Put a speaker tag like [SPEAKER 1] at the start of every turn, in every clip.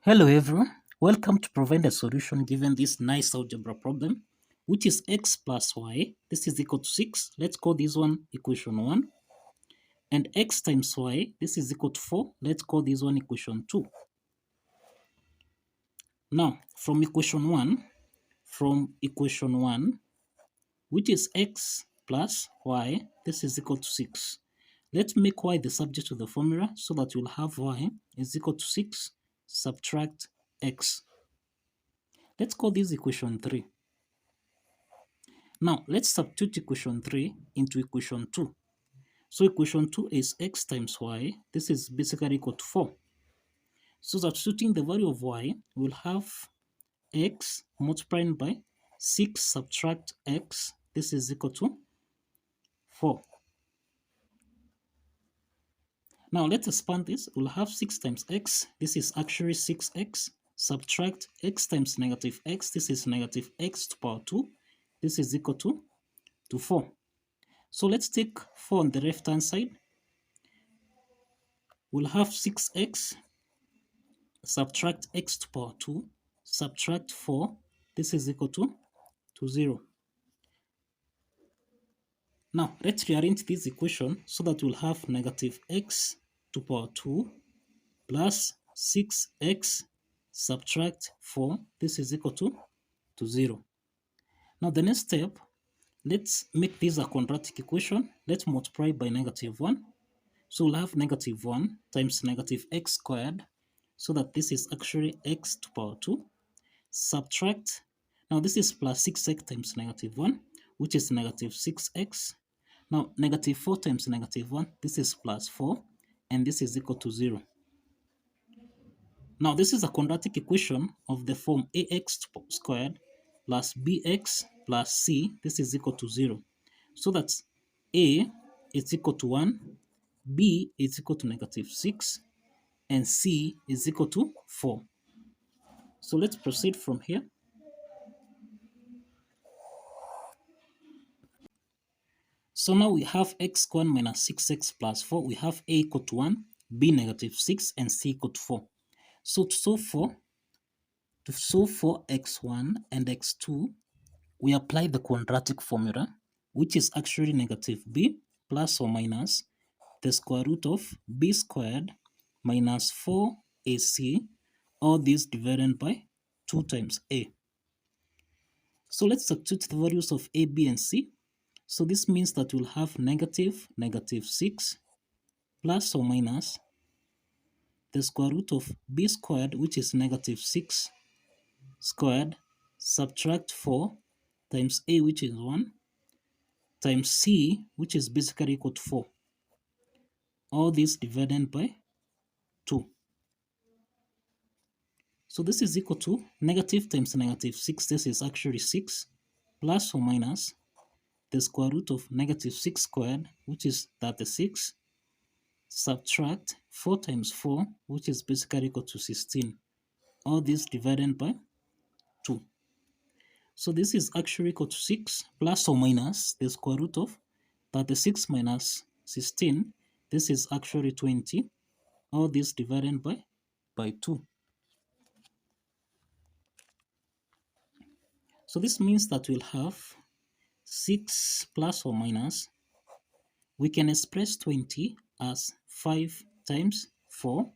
[SPEAKER 1] Hello everyone, welcome to provide a solution given this nice algebra problem, which is x plus y, this is equal to 6, let's call this one equation 1, and x times y, this is equal to 4, let's call this one equation 2. Now, from equation 1, which is x plus y, this is equal to 6. Let's make y the subject of the formula so that we'll have y is equal to 6, subtract x. Let's call this equation 3. Now, let's substitute equation 3 into equation 2. So equation 2 is x times y. This is basically equal to 4. So substituting the value of y, we'll have x multiplying by 6 subtract x. This is equal to 4. Now, let's expand this. We'll have 6 times x. This is actually 6x. Subtract x times negative x. This is negative x to the power 2. This is equal to 4. So let's take 4 on the left hand side. We'll have 6x, subtract x to the power 2, subtract 4. This is equal to 0. Now let's rearrange this equation so that we'll have negative x to the power 2 plus 6x subtract 4. This is equal to 0. Now the next step, let's make this a quadratic equation. Let's multiply by negative 1. So we'll have negative 1 times negative x squared, so that this is actually x to the power 2. Subtract, now this is plus 6x times negative 1, which is negative 6x. Now negative 4 times negative 1, this is plus 4, and this is equal to 0. Now this is a quadratic equation of the form ax squared plus bx plus c, this is equal to 0. So that's a is equal to 1, b is equal to negative 6, and c is equal to 4. So let's proceed from here. So now we have x squared minus 6x plus 4. We have a equal to 1, b negative 6, and c equal to 4. So to solve for x1 and x2, we apply the quadratic formula, which is actually negative b plus or minus the square root of b squared minus 4ac, all this divided by 2 times a. So let's substitute the values of a, b, and c. So this means that we'll have negative 6 plus or minus the square root of b squared, which is negative 6 squared, subtract 4 times a, which is 1, times c, which is basically equal to 4. All this divided by 2. So this is equal to negative times negative 6. This is actually 6 plus or minus the square root of negative 6 squared, which is 36, subtract 4 times 4, which is basically equal to 16. All this divided by 2. So this is actually equal to 6 plus or minus the square root of 36 minus 16. This is actually 20. All this divided by 2. So this means that we'll have 6 plus or minus, we can express 20 as 5 times 4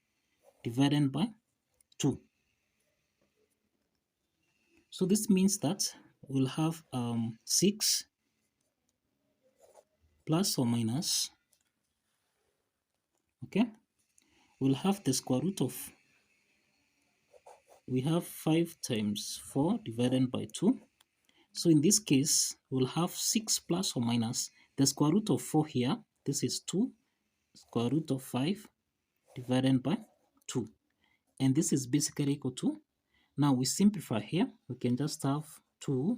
[SPEAKER 1] divided by 2. So this means that we'll have 6 plus or minus, okay, we'll have the square root of, we have 5 times 4 divided by 2. So in this case, we'll have 6 plus or minus the square root of 4 here. This is 2 square root of 5 divided by 2. And this is basically equal to, now we simplify here. We can just have 2.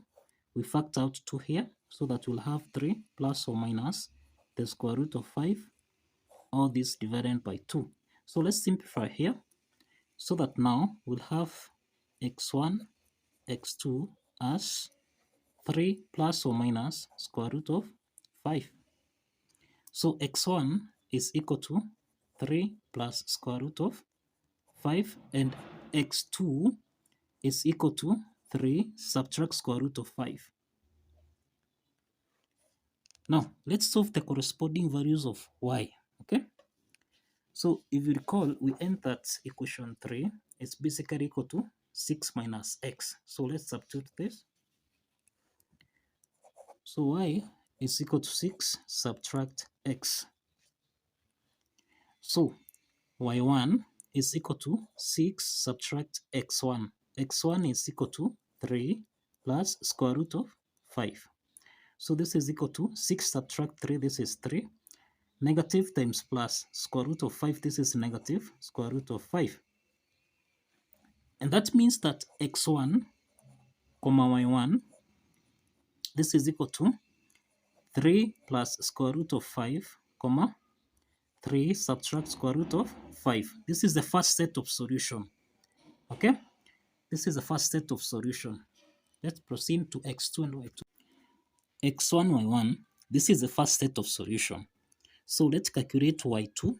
[SPEAKER 1] We factor out 2 here, so that we'll have 3 plus or minus the square root of 5. All this divided by 2. So let's simplify here, so that now we'll have x1, x2 as 3 plus or minus square root of 5. So x1 is equal to 3 plus square root of 5, and x2 is equal to 3 subtract square root of 5. Now, let's solve the corresponding values of y, okay? So, if you recall, we end that equation 3 is basically equal to 6 minus x. So, let's substitute this. So, y is equal to 6 subtract x. So, y1 is equal to 6 subtract x1. x1 is equal to 3 plus square root of 5. So this is equal to 6 subtract 3, this is 3. Negative times plus square root of 5, this is negative square root of 5. And that means that x1, comma y1, this is equal to 3 plus square root of 5, comma 3 subtract square root of 5. This is the first set of solution. Okay? This is the first set of solution. Let's proceed to x2 and y2. x1, y1, this is the first set of solution. So let's calculate y2.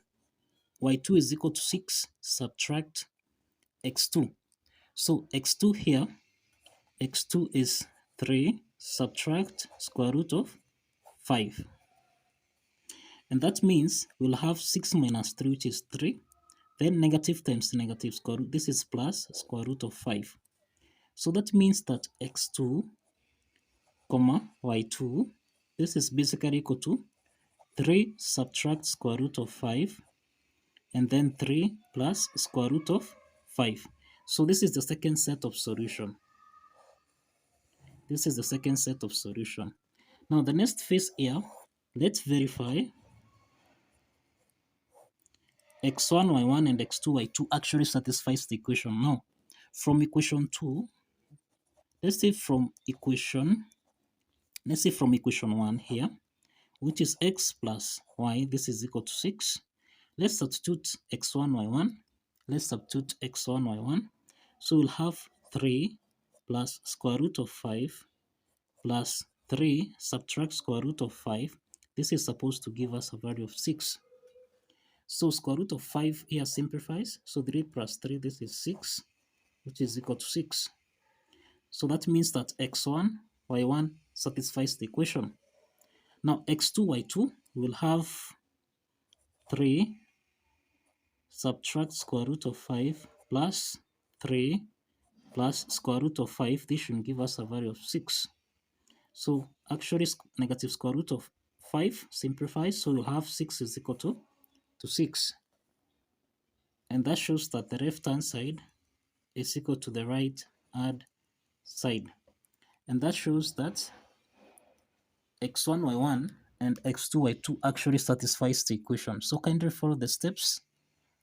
[SPEAKER 1] y2 is equal to 6 subtract x2. So x2 here, x2 is 3 subtract square root of 5. And that means we'll have 6 minus 3, which is 3. Then negative times negative square root, this is plus square root of 5. So that means that x2, comma y2, this is basically equal to 3 subtract square root of 5 and then 3 plus square root of 5. So this is the second set of solution. This is the second set of solution. Now the next phase here, let's verify x1, y1 and x2, y2 actually satisfies the equation. Now from equation 2, let's say from equation 1 here, which is x plus y, this is equal to 6. Let's substitute x1, y1. Let's substitute x1, y1. So we'll have 3 plus square root of 5 plus 3 subtract square root of 5. This is supposed to give us a value of 6. So square root of 5 here simplifies. So 3 plus 3, this is 6, which is equal to 6. So that means that x1, y1 satisfies the equation. Now x2, y2 will have 3 subtract square root of 5 plus 3 plus square root of 5. This should give us a value of 6. So actually negative square root of 5 simplifies. So you have 6 is equal to 6. And that shows that the left hand side is equal to the right hand side. And that shows that x1, y1 and x2, y2 actually satisfies the equation. So kindly follow the steps,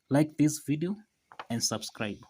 [SPEAKER 1] like this video, and subscribe.